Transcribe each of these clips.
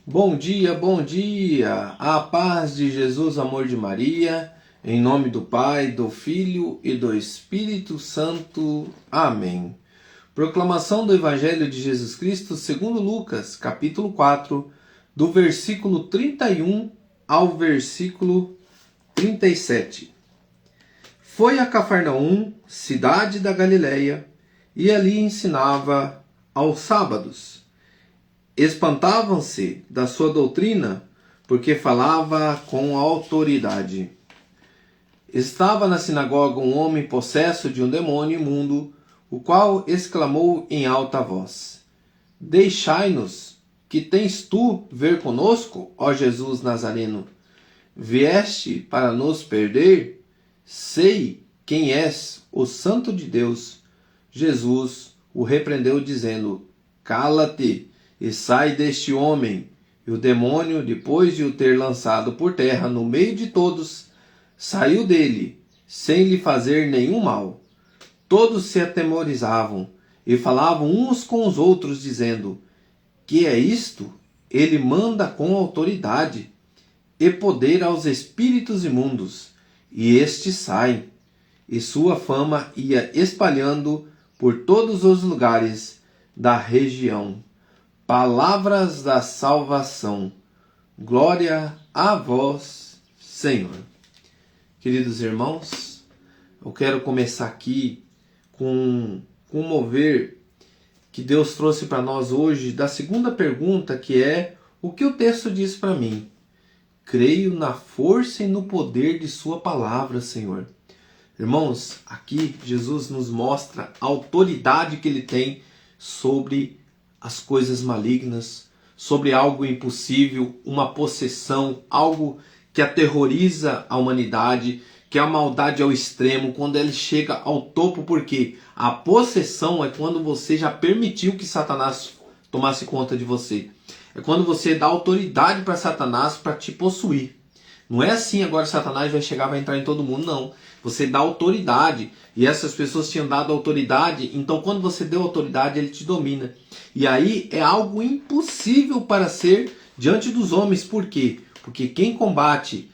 Bom dia! A paz de Jesus, amor de Maria, em nome do Pai, do Filho e do Espírito Santo. Amém. Proclamação do Evangelho de Jesus Cristo segundo Lucas, capítulo 4, do versículo 31 ao versículo 37. Foi a Cafarnaum, cidade da Galileia, e ali ensinava aos sábados. Espantavam-se da sua doutrina, porque falava com autoridade. Estava na sinagoga um homem possesso de um demônio imundo, o qual exclamou em alta voz: Deixai-nos, que tens tu ver conosco, ó Jesus Nazareno? Vieste para nos perder? Sei quem és, o Santo de Deus. Jesus o repreendeu, dizendo: Cala-te e sai deste homem. E o demônio, depois de o ter lançado por terra no meio de todos, saiu dele, sem lhe fazer nenhum mal. Todos se atemorizavam e falavam uns com os outros, dizendo: Que é isto? Ele manda com autoridade e poder aos espíritos imundos, e estes saem. E sua fama ia espalhando por todos os lugares da região. Palavras da salvação. Glória a vós, Senhor. Queridos irmãos, eu quero começar aqui com um mover que Deus trouxe para nós hoje da segunda pergunta, que é: o que o texto diz para mim? Creio na força e no poder de sua palavra, Senhor. Irmãos, aqui Jesus nos mostra a autoridade que ele tem sobre as coisas malignas, sobre algo impossível, uma possessão, algo que aterroriza a humanidade, que é a maldade ao extremo, quando ele chega ao topo, porque a possessão é quando você já permitiu que Satanás tomasse conta de você. É quando você dá autoridade para Satanás para te possuir. Não é assim agora Satanás vai chegar, vai entrar em todo mundo, não. Você dá autoridade, e essas pessoas tinham dado autoridade, então quando você deu autoridade, ele te domina. E aí é algo impossível para ser diante dos homens. Por quê? Porque quem combate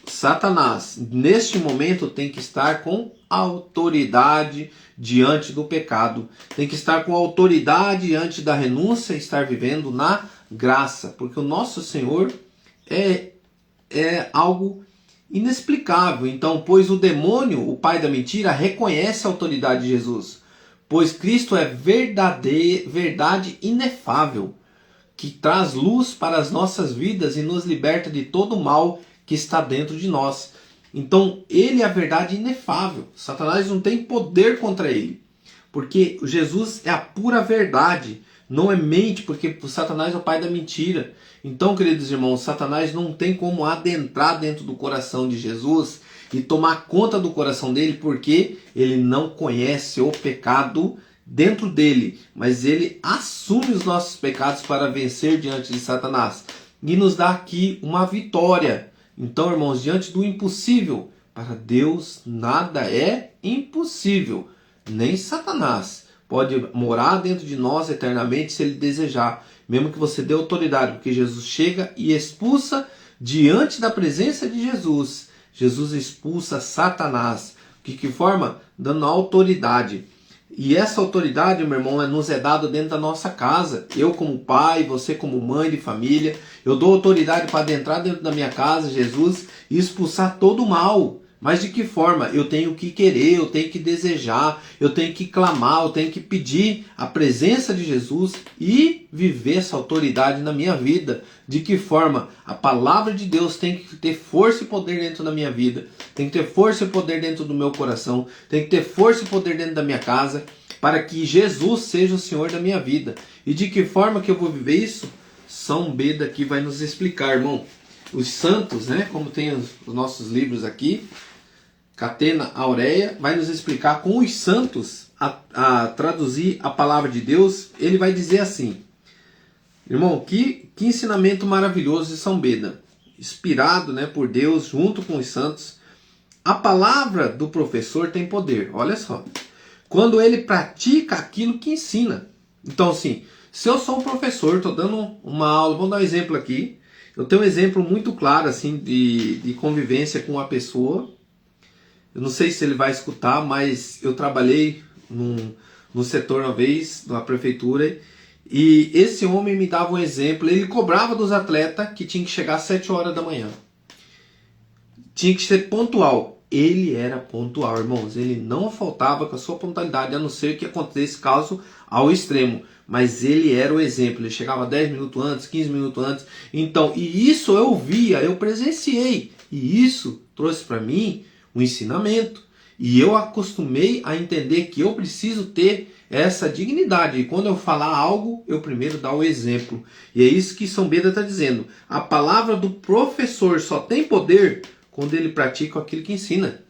Satanás neste momento tem que estar com autoridade diante do pecado, tem que estar com autoridade diante da renúncia, estar vivendo na graça, porque o nosso Senhor é algo inexplicável. Então, pois o demônio, o pai da mentira, reconhece a autoridade de Jesus, pois Cristo é verdade inefável, que traz luz para as nossas vidas e nos liberta de todo o mal que está dentro de nós. Então, ele é a verdade inefável. Satanás não tem poder contra ele, porque Jesus é a pura verdade, não é mente, porque o Satanás é o pai da mentira. Então, queridos irmãos, Satanás não tem como adentrar dentro do coração de Jesus e tomar conta do coração dele, porque ele não conhece o pecado dentro dele, mas ele assume os nossos pecados para vencer diante de Satanás e nos dá aqui uma vitória. Então, irmãos, diante do impossível, para Deus nada é impossível, nem Satanás pode morar dentro de nós eternamente se ele desejar, mesmo que você dê autoridade, porque Jesus chega e expulsa diante da presença de Jesus. Jesus expulsa Satanás. De que forma? Dando autoridade. E essa autoridade, meu irmão, nos é dada dentro da nossa casa. Eu como pai, você como mãe de família, eu dou autoridade para adentrar dentro da minha casa, Jesus, e expulsar todo o mal. Mas de que forma? Eu tenho que querer, eu tenho que desejar, eu tenho que clamar, eu tenho que pedir a presença de Jesus e viver essa autoridade na minha vida. De que forma? A palavra de Deus tem que ter força e poder dentro da minha vida, tem que ter força e poder dentro do meu coração, tem que ter força e poder dentro da minha casa, para que Jesus seja o Senhor da minha vida. E de que forma que eu vou viver isso? São Beda aqui vai nos explicar, irmão. Os santos, né, como tem os nossos livros aqui, Catena Aurea, vai nos explicar com os santos a traduzir a palavra de Deus. Ele vai dizer assim, irmão, que ensinamento maravilhoso de São Beda, inspirado, né, por Deus, junto com os santos. A palavra do professor tem poder, olha só, quando ele pratica aquilo que ensina. Então, assim, Se eu sou um professor, estou dando uma aula, vamos dar um exemplo aqui. Eu tenho um exemplo muito claro assim de convivência com uma pessoa. Eu não sei se ele vai escutar, mas eu trabalhei no setor uma vez, na prefeitura, e esse homem me dava um exemplo. Ele cobrava dos atletas que tinha que chegar às 7 horas da manhã. Tinha que ser pontual. Ele era pontual, irmãos. Ele não faltava com a sua pontualidade, a não ser que acontecesse caso ao extremo. Mas ele era o exemplo. Ele chegava 10 minutos antes, 15 minutos antes. Então, e isso eu via, eu presenciei. E isso trouxe para mim um ensinamento. E eu acostumei a entender que eu preciso ter essa dignidade. E quando eu falar algo, eu primeiro dar o exemplo. E é isso que São Beda está dizendo. A palavra do professor só tem poder quando ele pratica aquilo que ensina.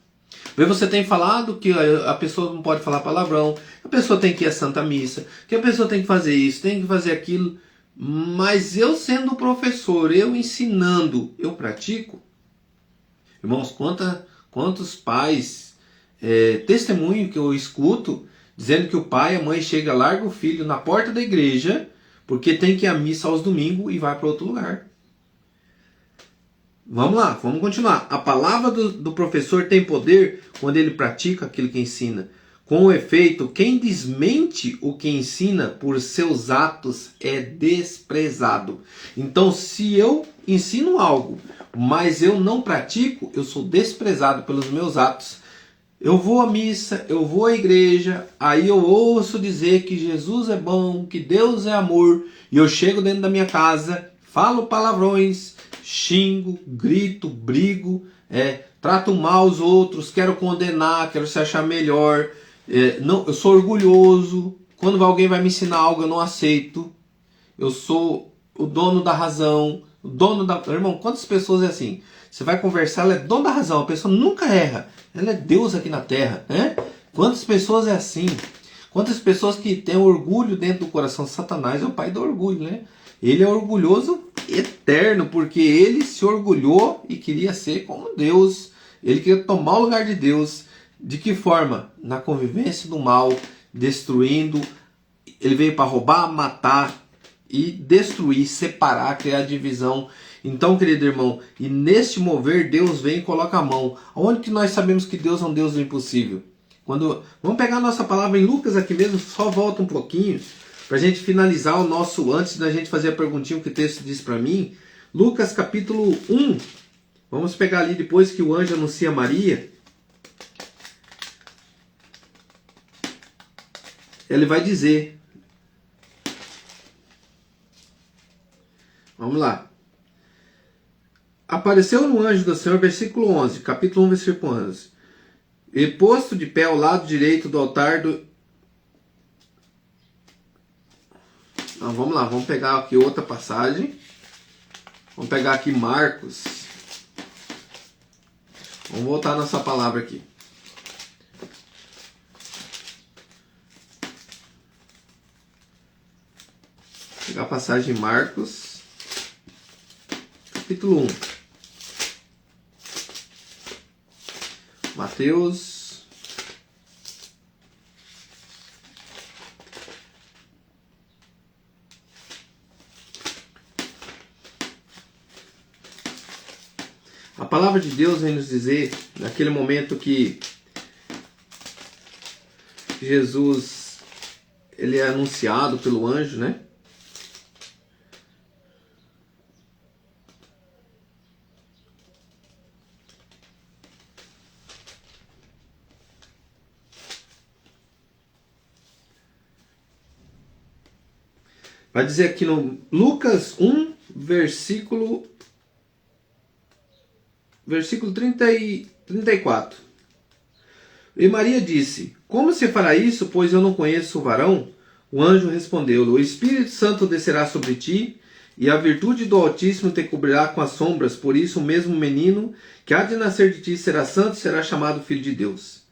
Você tem falado que a pessoa não pode falar palavrão, a pessoa tem que ir à Santa Missa, que a pessoa tem que fazer isso, tem que fazer aquilo. Mas eu sendo professor, eu ensinando, eu pratico? Irmãos, quantos pais testemunho que eu escuto dizendo que o pai e a mãe chega, larga o filho na porta da igreja porque tem que ir à missa aos domingos e vai para outro lugar. Vamos lá, vamos continuar. A palavra do professor tem poder quando ele pratica aquilo que ensina. Com efeito, quem desmente o que ensina por seus atos é desprezado. Então, se eu ensino algo, mas eu não pratico, eu sou desprezado pelos meus atos. Eu vou à missa, eu vou à igreja, aí eu ouço dizer que Jesus é bom, que Deus é amor, e eu chego dentro da minha casa, falo palavrões, xingo, grito, brigo, trato mal os outros, quero condenar, quero se achar melhor, não, eu sou orgulhoso, quando alguém vai me ensinar algo eu não aceito, eu sou o dono da razão, o dono da... Irmão, quantas pessoas é assim? Você vai conversar, ela é dono da razão, a pessoa nunca erra, ela é Deus aqui na terra, né? Quantas pessoas é assim? Quantas pessoas que têm orgulho dentro do coração? Satanás é o pai do orgulho, né? Ele é orgulhoso eterno, porque ele se orgulhou e queria ser como Deus. Ele queria tomar o lugar de Deus. De que forma? Na convivência do mal, destruindo. Ele veio para roubar, matar e destruir, separar, criar divisão. Então, querido irmão, e neste mover Deus vem e coloca a mão. Onde que nós sabemos que Deus é um Deus do impossível? Vamos pegar a nossa palavra em Lucas aqui mesmo, só volta um pouquinho, para a gente finalizar o nosso, antes da gente fazer a perguntinha que o texto diz para mim. Lucas capítulo 1, vamos pegar ali depois que o anjo anuncia a Maria. Ele vai dizer, vamos lá. Apareceu no anjo do Senhor, versículo 11, capítulo 1, versículo 11. E posto de pé ao lado direito do altar do... Então, vamos lá, vamos pegar aqui outra passagem. Vamos pegar aqui Marcos. Vamos voltar a nossa palavra aqui. Vou pegar a passagem em Marcos, capítulo 1. Mateus, a palavra de Deus vem nos dizer, naquele momento que Jesus ele é anunciado pelo anjo, né? Vai dizer aqui no Lucas 1, versículo 34. E Maria disse, como se fará isso, pois eu não conheço o varão? O anjo respondeu-lhe, o Espírito Santo descerá sobre ti, e a virtude do Altíssimo te cobrirá com as sombras, por isso o mesmo menino que há de nascer de ti será santo, será chamado Filho de Deus.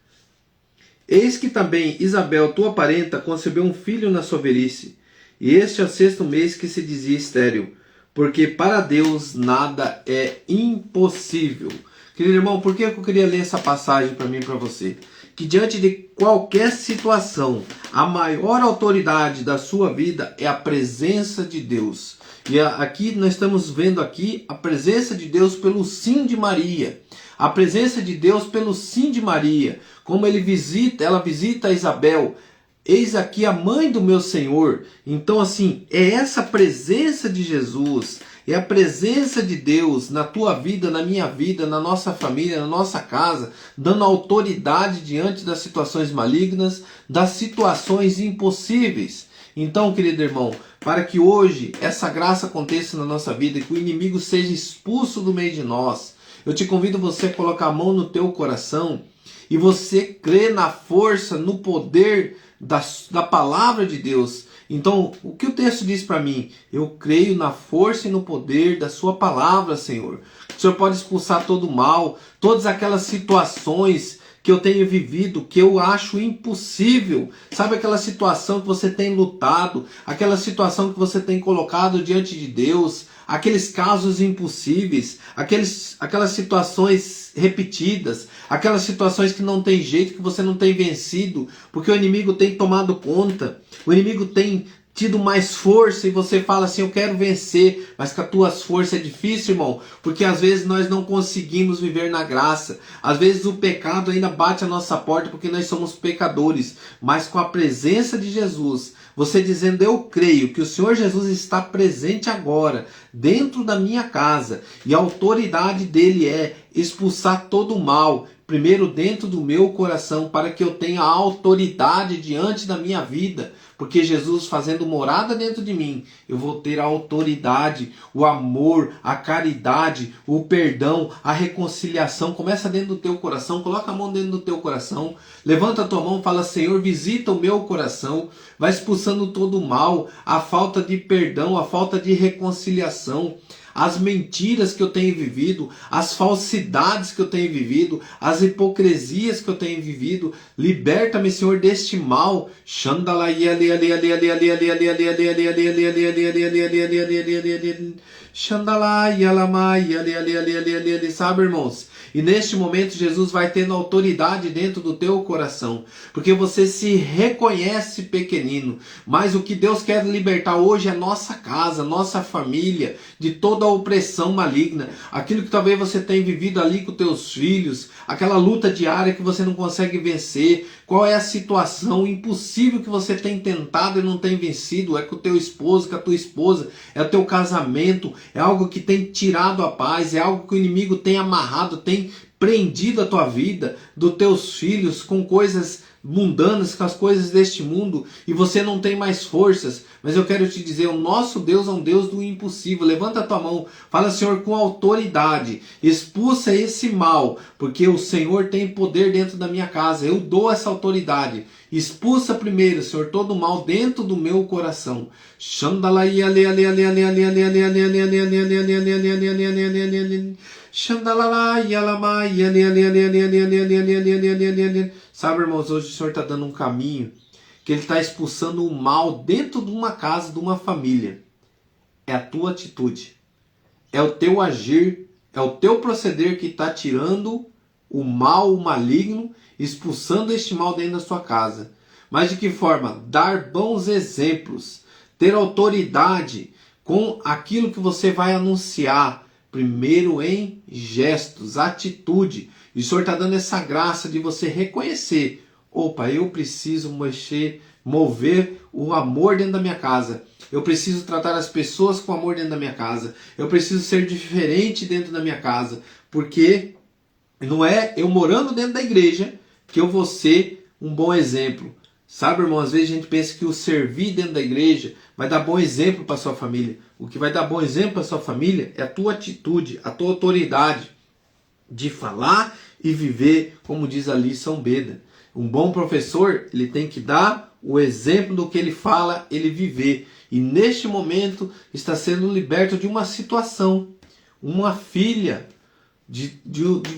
Eis que também Isabel, tua parenta, concebeu um filho na sua velhice, e este é o 6º mês que se dizia estéril, porque para Deus nada é impossível. Querido irmão, por que eu queria ler essa passagem para mim e para você? que diante de qualquer situação, a maior autoridade da sua vida é a presença de Deus. E aqui nós estamos vendo aqui a presença de Deus pelo sim de Maria. A presença de Deus pelo sim de Maria. Como ela visita Isabel. Eis aqui a mãe do meu Senhor. Então assim, é essa presença de Jesus, é a presença de Deus na tua vida, na minha vida, na nossa família, na nossa casa, dando autoridade diante das situações malignas, das situações impossíveis. Então, querido irmão, para que hoje essa graça aconteça na nossa vida, que o inimigo seja expulso do meio de nós, eu te convido você a colocar a mão no teu coração e você crer na força, no poder da palavra de Deus. Então, o que o texto diz para mim? Eu creio na força e no poder da sua palavra, Senhor. O Senhor pode expulsar todo o mal, todas aquelas situações que eu tenho vivido, que eu acho impossível. Sabe aquela situação que você tem lutado, aquela situação que você tem colocado diante de Deus, aqueles casos impossíveis, aquelas situações repetidas, aquelas situações que não tem jeito, que você não tem vencido, porque o inimigo tem tomado conta, o inimigo tem tido mais força e você fala assim, eu quero vencer, mas com as tuas forças é difícil, irmão, porque às vezes nós não conseguimos viver na graça, às vezes o pecado ainda bate a nossa porta porque nós somos pecadores, mas com a presença de Jesus, você dizendo, eu creio que o Senhor Jesus está presente agora, dentro da minha casa, e a autoridade dele é expulsar todo o mal, primeiro dentro do meu coração, para que eu tenha autoridade diante da minha vida, porque Jesus fazendo morada dentro de mim, eu vou ter a autoridade, o amor, a caridade, o perdão, a reconciliação. Começa dentro do teu coração, coloca a mão dentro do teu coração, levanta a tua mão, fala, Senhor, visita o meu coração, vai expulsando todo o mal, a falta de perdão, a falta de reconciliação, as mentiras que eu tenho vivido, as falsidades que eu tenho vivido, as hipocrisias que eu tenho vivido. Liberta-me, Senhor, deste mal. Sabe, irmãos? E neste momento Jesus vai tendo autoridade dentro do teu coração, porque você se reconhece pequenino, mas o que Deus quer libertar hoje é nossa casa, nossa família, de toda a opressão maligna, aquilo que talvez você tenha vivido ali com teus filhos, aquela luta diária que você não consegue vencer, qual é a situação impossível que você tem tentado e não tem vencido, é com o teu esposo, com a tua esposa, é o teu casamento, é algo que tem tirado a paz, é algo que o inimigo tem amarrado, tem prendido a tua vida, dos teus filhos, com coisas mundanas, com as coisas deste mundo, e você não tem mais forças. Mas eu quero te dizer, o nosso Deus é um Deus do impossível. Levanta a tua mão, fala, Senhor, com autoridade, expulsa esse mal, porque o Senhor tem poder dentro da minha casa, eu dou essa autoridade. Expulsa primeiro, Senhor, todo o mal dentro do meu coração. Sabe, irmãos, hoje o Senhor está dando um caminho que Ele está expulsando o mal dentro de uma casa, de uma família. É a tua atitude, é o teu agir, é o teu proceder que está tirando o mal, o maligno, expulsando este mal dentro da sua casa. Mas de que forma? Dar bons exemplos, ter autoridade com aquilo que você vai anunciar, primeiro em gestos, atitude. E o Senhor está dando essa graça de você reconhecer, opa, eu preciso mover o amor dentro da minha casa. Eu preciso tratar as pessoas com amor dentro da minha casa. Eu preciso ser diferente dentro da minha casa. Porque não é eu morando dentro da igreja que eu vou ser um bom exemplo. Sabe, irmão, às vezes a gente pensa que o servir dentro da igreja vai dar bom exemplo para sua família. O que vai dar bom exemplo para sua família é a tua atitude, a tua autoridade de falar e viver, como diz ali São Beda. Um bom professor, ele tem que dar o exemplo do que ele fala, ele viver. E neste momento está sendo liberto de uma situação, uma filha, de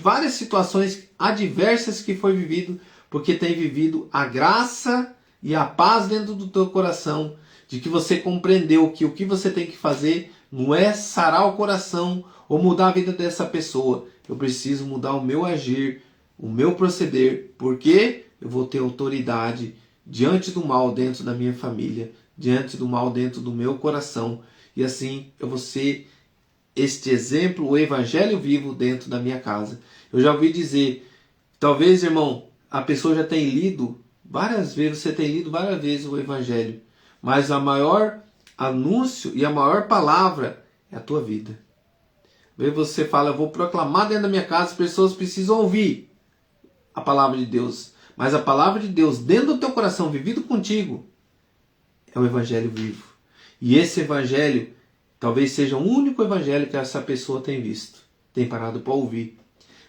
várias situações adversas que foi vivido, porque tem vivido a graça e a paz dentro do teu coração, de que você compreendeu que o que você tem que fazer não é sarar o coração ou mudar a vida dessa pessoa. Eu preciso mudar o meu agir, o meu proceder. Por quê? eu vou ter autoridade diante do mal dentro da minha família, diante do mal dentro do meu coração. E assim eu vou ser este exemplo, o evangelho vivo dentro da minha casa. Eu já ouvi dizer, talvez, irmão, a pessoa já tenha lido várias vezes, você tem lido várias vezes o evangelho, mas a maior anúncio e a maior palavra é a tua vida. Aí você fala, eu vou proclamar dentro da minha casa, as pessoas precisam ouvir a palavra de Deus. Mas a palavra de Deus dentro do teu coração, vivido contigo, é o evangelho vivo. E esse evangelho talvez seja o único evangelho que essa pessoa tem visto, tem parado para ouvir.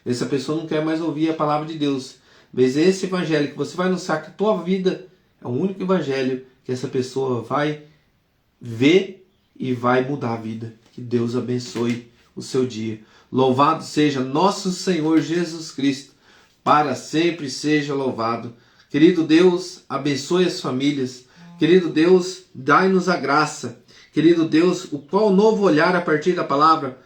Essa pessoa não quer mais ouvir a palavra de Deus. Mas esse evangelho que você vai anunciar que a tua vida é o único evangelho que essa pessoa vai ver e vai mudar a vida. Que Deus abençoe o seu dia. Louvado seja nosso Senhor Jesus Cristo. Para sempre seja louvado. Querido Deus, abençoe as famílias. Querido Deus, dai-nos a graça. Querido Deus, o qual novo olhar a partir da palavra?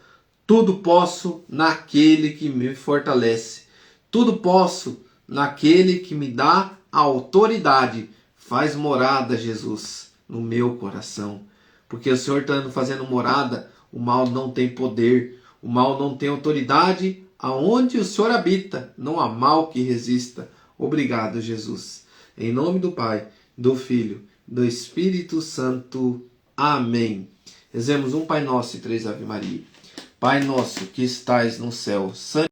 Tudo posso naquele que me fortalece. Tudo posso naquele que me dá a autoridade. Faz morada, Jesus, no meu coração. Porque o Senhor está fazendo morada, o mal não tem poder, o mal não tem autoridade. Aonde o Senhor habita, não há mal que resista. Obrigado, Jesus. Em nome do Pai, do Filho, do Espírito Santo. Amém. Rezemos um Pai Nosso e 3 Ave Maria. Pai nosso que estais no céu,